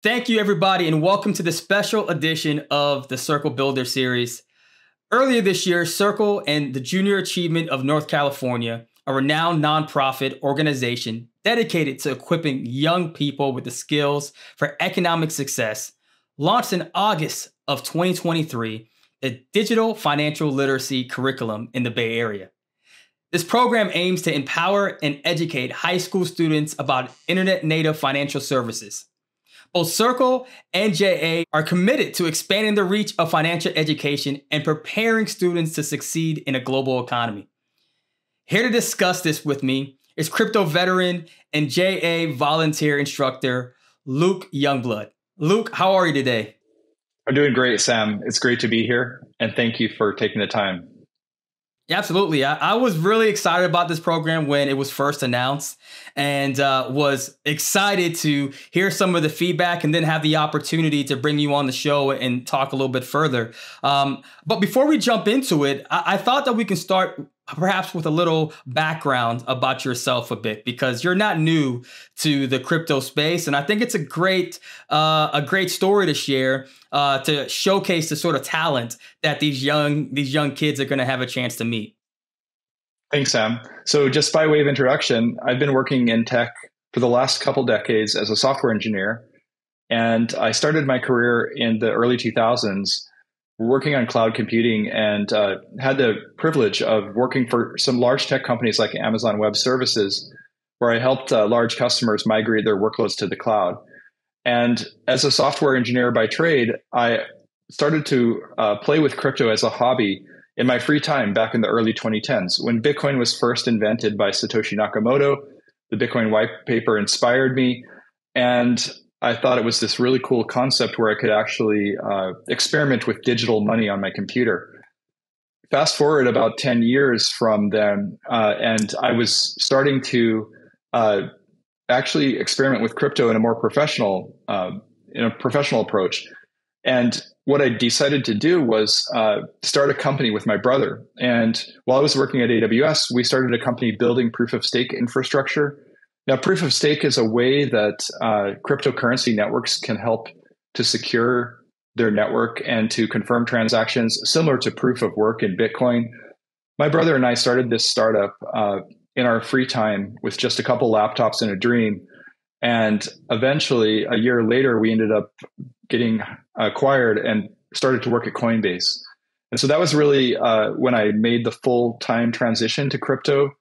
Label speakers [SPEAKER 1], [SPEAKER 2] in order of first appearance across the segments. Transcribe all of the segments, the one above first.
[SPEAKER 1] Thank you, everybody, and welcome to the special edition of the Circle Builder series. Earlier this year, Circle and the Junior Achievement of North California, a renowned nonprofit organization dedicated to equipping young people with the skills for economic success, launched in August of 2023 the Digital Financial Literacy Curriculum in the Bay Area. This program aims to empower and educate high school students about internet-native financial services. Both Circle and JA are committed to expanding the reach of financial education and preparing students to succeed in a global economy. Here to discuss this with me is crypto veteran and JA volunteer instructor, Luke Youngblood. Luke, how are you today?
[SPEAKER 2] I'm doing great, Sam. It's great to be here, and thank you for taking the time.
[SPEAKER 1] Yeah, absolutely. I was really excited about this program when it was first announced and was excited to hear some of the feedback and then have the opportunity to bring you on the show and talk a little bit further. But before we jump into it, I thought that we can start perhaps with a little background about yourself a bit, because you're not new to the crypto space. And I think it's a great story to share, to showcase the sort of talent that these young kids are going to have a chance to meet.
[SPEAKER 2] Thanks, Sam. So just by way of introduction, I've been working in tech for the last couple decades as a software engineer. And I started my career in the early 2000s working on cloud computing, and had the privilege of working for some large tech companies like Amazon Web Services, where I helped large customers migrate their workloads to the cloud. And as a software engineer by trade, I started to play with crypto as a hobby in my free time back in the early 2010s. When Bitcoin was first invented by Satoshi Nakamoto, the Bitcoin white paper inspired me. And I thought it was this really cool concept where I could actually experiment with digital money on my computer. Fast forward about 10 years from then, and I was starting to actually experiment with crypto in a more professional approach. And what I decided to do was start a company with my brother. And while I was working at AWS, we started a company building proof of stake infrastructure. Now, proof of stake is a way that cryptocurrency networks can help to secure their network and to confirm transactions, similar to proof of work in Bitcoin. My brother and I started this startup in our free time with just a couple laptops and a dream. And eventually, a year later, we ended up getting acquired and started to work at Coinbase. And so that was really when I made the full-time transition to crypto,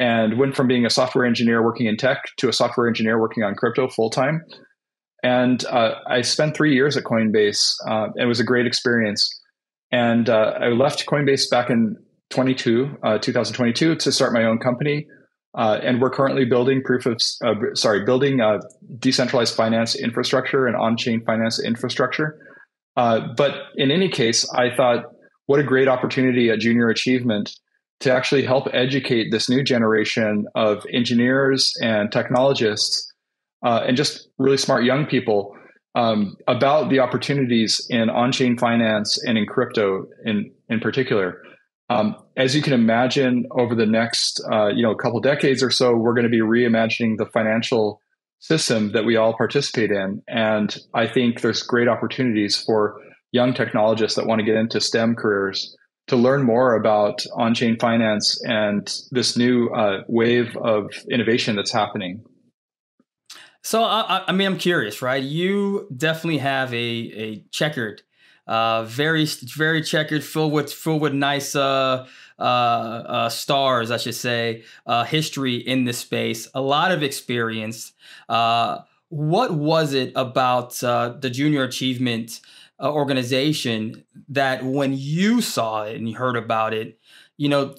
[SPEAKER 2] and went from being a software engineer working in tech to a software engineer working on crypto full-time. And I spent 3 years at Coinbase. It was a great experience. And I left Coinbase back in 2022 to start my own company. And we're currently building decentralized finance infrastructure and on-chain finance infrastructure. But in any case, I thought, what a great opportunity at Junior Achievement to actually help educate this new generation of engineers and technologists and just really smart young people about the opportunities in on-chain finance and in crypto in particular. As you can imagine, over the next couple decades or so, we're going to be reimagining the financial system that we all participate in. And I think there's great opportunities for young technologists that want to get into STEM careers to learn more about on-chain finance and this new wave of innovation that's happening.
[SPEAKER 1] So, I'm curious, right? You definitely have a checkered, very checkered, filled with nice stars, I should say, history in this space. A lot of experience. What was it about the Junior Achievement organization that when you saw it and you heard about it,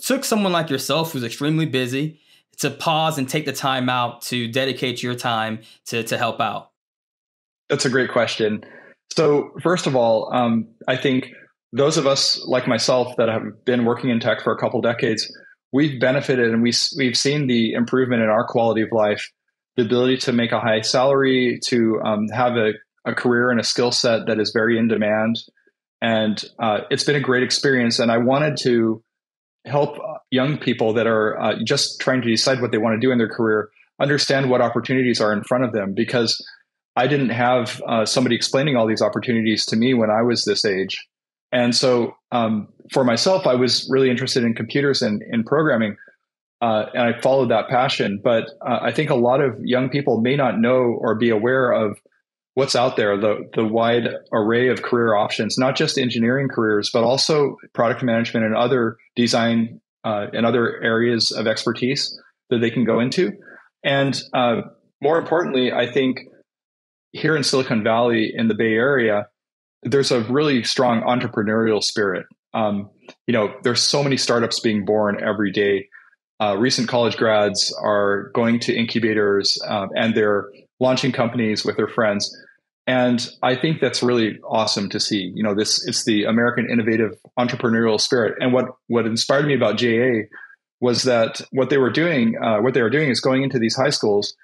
[SPEAKER 1] took someone like yourself who's extremely busy to pause and take the time out to dedicate your time to help out?
[SPEAKER 2] That's a great question. So first of all, I think those of us like myself that have been working in tech for a couple decades, we've benefited and we've seen the improvement in our quality of life, the ability to make a high salary, to have a career and a skill set that is very in demand. And it's been a great experience. And I wanted to help young people that are just trying to decide what they want to do in their career understand what opportunities are in front of them, because I didn't have somebody explaining all these opportunities to me when I was this age. And so for myself, I was really interested in computers and in programming, and I followed that passion. But I think a lot of young people may not know or be aware of what's out there, the wide array of career options, not just engineering careers, but also product management and other design and other areas of expertise that they can go into. And more importantly, I think here in Silicon Valley in the Bay Area, there's a really strong entrepreneurial spirit. There's so many startups being born every day. Recent college grads are going to incubators and they're launching companies with their friends. And I think that's really awesome to see. It's the American innovative entrepreneurial spirit. And what inspired me about JA was that what they were doing is going into these high schools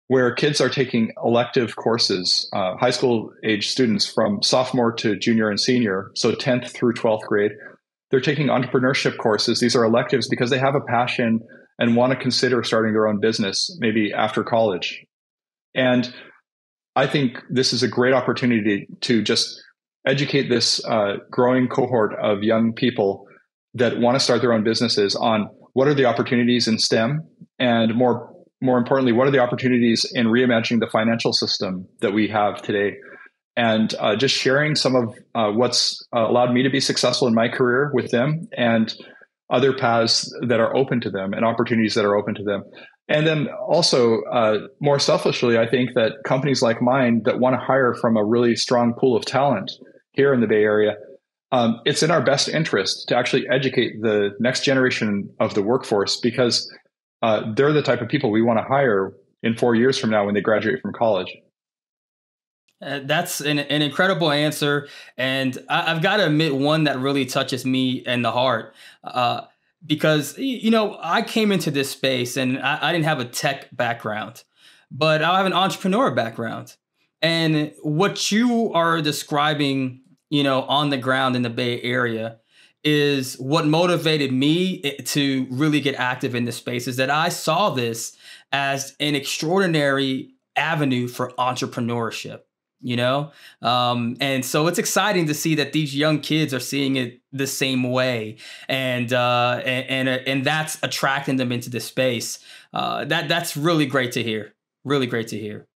[SPEAKER 2] where kids are taking elective courses, high school age students from sophomore to junior and senior, so 10th through 12th grade. They're taking entrepreneurship courses. These are electives because they have a passion and want to consider starting their own business, maybe after college. And I think this is a great opportunity to just educate this growing cohort of young people that want to start their own businesses on what are the opportunities in STEM, and more importantly, what are the opportunities in reimagining the financial system that we have today. And just sharing some of what's allowed me to be successful in my career with them, and other paths that are open to them and opportunities that are open to them. And then also, more selfishly, I think that companies like mine that want to hire from a really strong pool of talent here in the Bay Area, it's in our best interest to actually educate the next generation of the workforce, because they're the type of people we want to hire in 4 years from now when they graduate from college.
[SPEAKER 1] That's an incredible answer. And I've got to admit, one that really touches me in the heart. Because, I came into this space and I didn't have a tech background, but I have an entrepreneur background. And what you are describing, on the ground in the Bay Area is what motivated me to really get active in this space, is that I saw this as an extraordinary avenue for entrepreneurship. And so it's exciting to see that these young kids are seeing it the same way, and that's attracting them into this space. That's really great to hear. Really great to hear.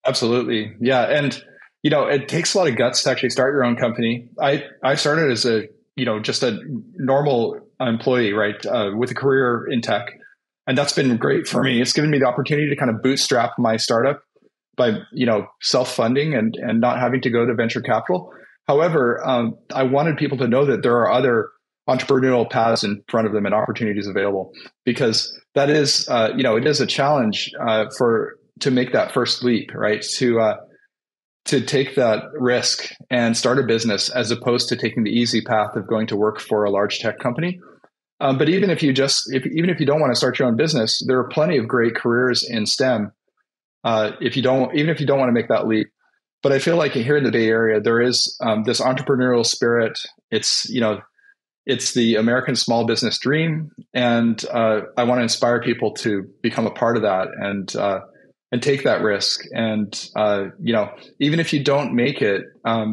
[SPEAKER 2] Absolutely, yeah, and it takes a lot of guts to actually start your own company. I started as just a normal employee, right, with a career in tech, and that's been great for me. It's given me the opportunity to kind of bootstrap my startup by self-funding and not having to go to venture capital. However, I wanted people to know that there are other entrepreneurial paths in front of them and opportunities available, because that is it is a challenge to make that first leap, right? To take that risk and start a business, as opposed to taking the easy path of going to work for a large tech company. But even if you don't want to start your own business, there are plenty of great careers in STEM. If you don't want to make that leap. But I feel like here in the Bay Area, there is this entrepreneurial spirit. It's the American small business dream, and I want to inspire people to become a part of that and take that risk. And even if you don't make it,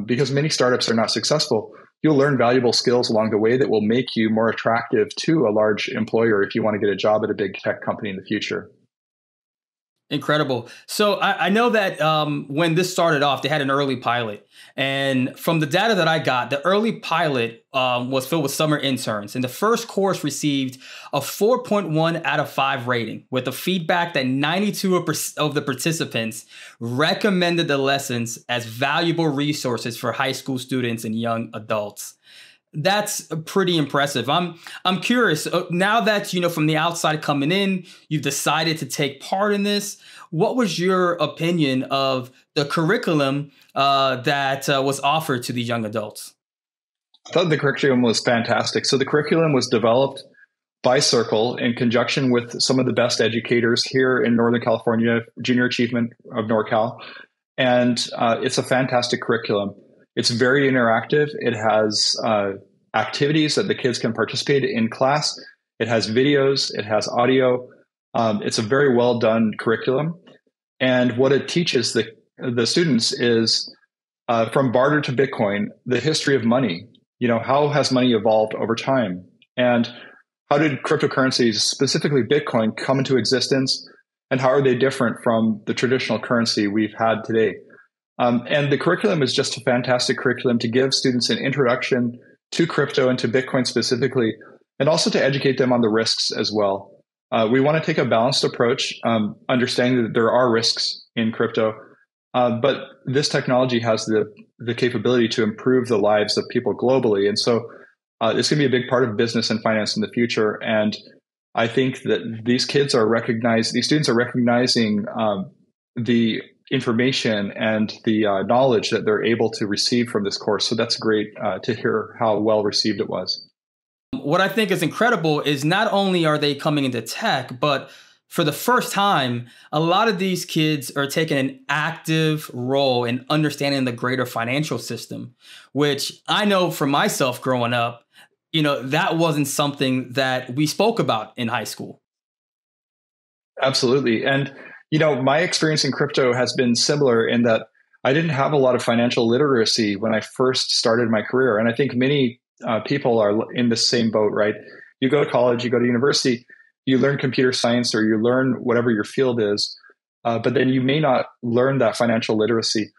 [SPEAKER 2] because many startups are not successful, you'll learn valuable skills along the way that will make you more attractive to a large employer if you want to get a job at a big tech company in the future.
[SPEAKER 1] Incredible. So I know that when this started off, they had an early pilot. And from the data that I got, the early pilot was filled with summer interns. And the first course received a 4.1 out of 5 rating, with the feedback that 92% of the participants recommended the lessons as valuable resources for high school students and young adults. That's pretty impressive. I'm curious, now that, from the outside coming in, you've decided to take part in this. What was your opinion of the curriculum that was offered to these young adults?
[SPEAKER 2] I thought the curriculum was fantastic. So the curriculum was developed by Circle in conjunction with some of the best educators here in Northern California, Junior Achievement of NorCal. And it's a fantastic curriculum. It's very interactive. It has activities that the kids can participate in class. It has videos. It has audio. It's a very well done curriculum. And what it teaches the students is from barter to Bitcoin, the history of money. How has money evolved over time? And how did cryptocurrencies, specifically Bitcoin, come into existence? And how are they different from the traditional currency we've had today? And the curriculum is just a fantastic curriculum to give students an introduction to crypto and to Bitcoin specifically, and also to educate them on the risks as well. We want to take a balanced approach, understanding that there are risks in crypto, but this technology has the capability to improve the lives of people globally. And so it's going to be a big part of business and finance in the future. And I think that these students are recognizing the information and the knowledge that they're able to receive from this course. So that's great to hear how well received it was.
[SPEAKER 1] What I think is incredible is not only are they coming into tech, but for the first time, a lot of these kids are taking an active role in understanding the greater financial system, which I know for myself growing up, that wasn't something that we spoke about in high school.
[SPEAKER 2] Absolutely. And, my experience in crypto has been similar in that I didn't have a lot of financial literacy when I first started my career. And I think many people are in the same boat, right? You go to college, you go to university, you learn computer science or you learn whatever your field is, but then you may not learn that financial literacy.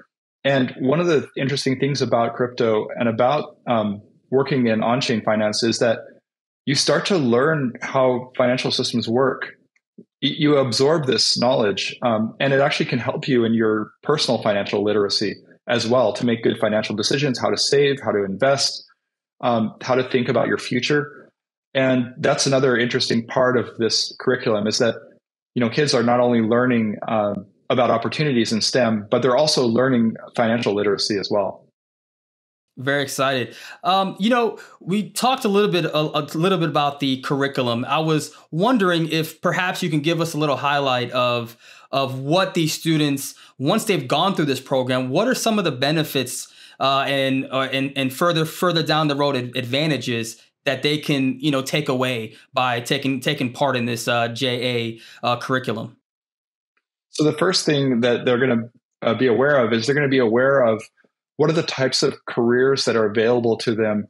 [SPEAKER 2] And one of the interesting things about crypto and about working in on-chain finance is that you start to learn how financial systems work. You absorb this knowledge, and it actually can help you in your personal financial literacy as well to make good financial decisions, how to save, how to invest, how to think about your future. And that's another interesting part of this curriculum is that, kids are not only learning about opportunities in STEM, but they're also learning financial literacy as well.
[SPEAKER 1] Very excited. We talked a little bit about the curriculum. I was wondering if perhaps you can give us a little highlight of what these students, once they've gone through this program, what are some of the benefits and further down the road advantages that they can take away by taking part in this JA curriculum?
[SPEAKER 2] So the first thing that they're going to be aware of is they're going to be aware of what are the types of careers that are available to them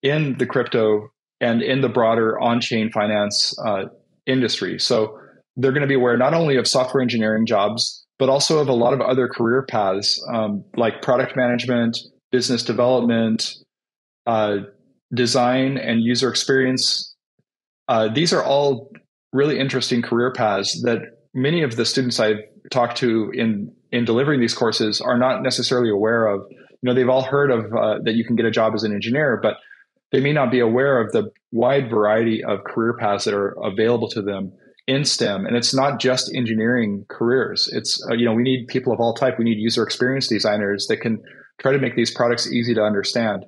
[SPEAKER 2] in the crypto and in the broader on-chain finance industry. So they're going to be aware not only of software engineering jobs, but also of a lot of other career paths like product management, business development, design, and user experience. These are all really interesting career paths that many of the students I've talked to in delivering these courses are not necessarily aware of. They've all heard of that you can get a job as an engineer, but they may not be aware of the wide variety of career paths that are available to them in STEM. And it's not just engineering careers. It's, we need people of all type. We need user experience designers that can try to make these products easy to understand.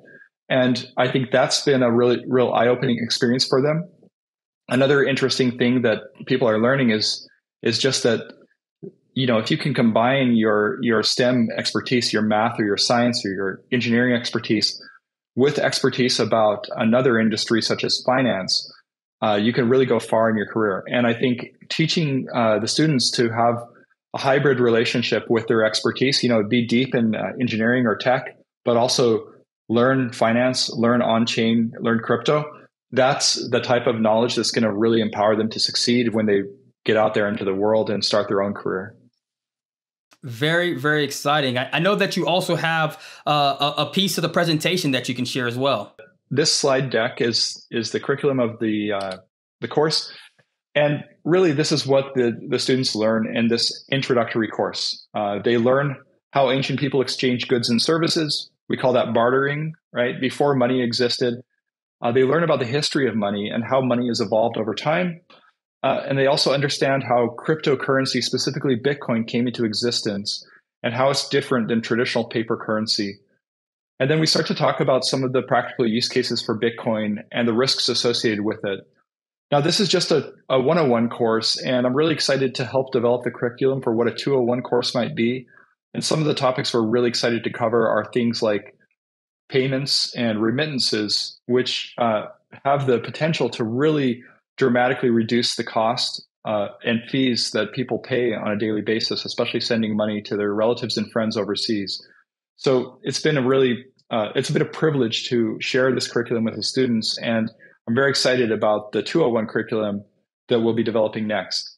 [SPEAKER 2] And I think that's been a real eye-opening experience for them. Another interesting thing that people are learning is just that, if you can combine your STEM expertise, your math or your science or your engineering expertise with expertise about another industry such as finance, you can really go far in your career. And I think teaching the students to have a hybrid relationship with their expertise, be deep in engineering or tech, but also learn finance, learn on-chain, learn crypto. That's the type of knowledge that's going to really empower them to succeed when they get out there into the world and start their own career.
[SPEAKER 1] Very, very exciting. I know that you also have a piece of the presentation that you can share as well.
[SPEAKER 2] This slide deck is the curriculum of the course. And really, this is what the students learn in this introductory course. They learn how ancient people exchange goods and services. We call that bartering, right? Before money existed. They learn about the history of money and how money has evolved over time. And they also understand how cryptocurrency, specifically Bitcoin, came into existence and how it's different than traditional paper currency. And then we start to talk about some of the practical use cases for Bitcoin and the risks associated with it. Now, this is just a 101 course, and I'm really excited to help develop the curriculum for what a 201 course might be. And some of the topics we're really excited to cover are things like payments and remittances, which have the potential to really dramatically reduce the cost and fees that people pay on a daily basis, especially sending money to their relatives and friends overseas. So it's been it's been a privilege to share this curriculum with the students, and I'm very excited about the 201 curriculum that we'll be developing next.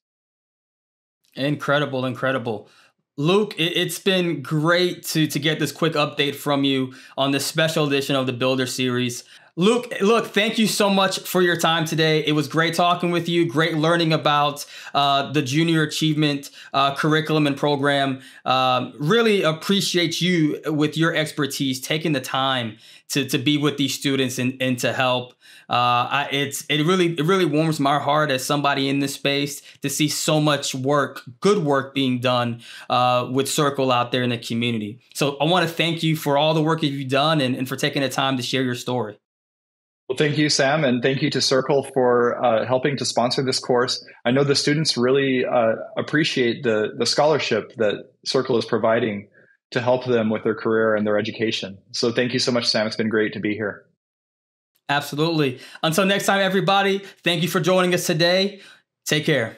[SPEAKER 1] Incredible, incredible. Luke, it's been great to get this quick update from you on this special edition of the Builder series. Luke, look, thank you so much for your time today. It was great talking with you, great learning about the Junior Achievement curriculum and program. Really appreciate you with your expertise, taking the time to be with these students and to help. It really warms my heart as somebody in this space to see so much work, good work being done with Circle out there in the community. So I want to thank you for all the work that you've done and for taking the time to share your story.
[SPEAKER 2] Well, thank you, Sam, and thank you to Circle for helping to sponsor this course. I know the students really appreciate the scholarship that Circle is providing to help them with their career and their education. So thank you so much, Sam. It's been great to be here.
[SPEAKER 1] Absolutely. Until next time, everybody, thank you for joining us today. Take care.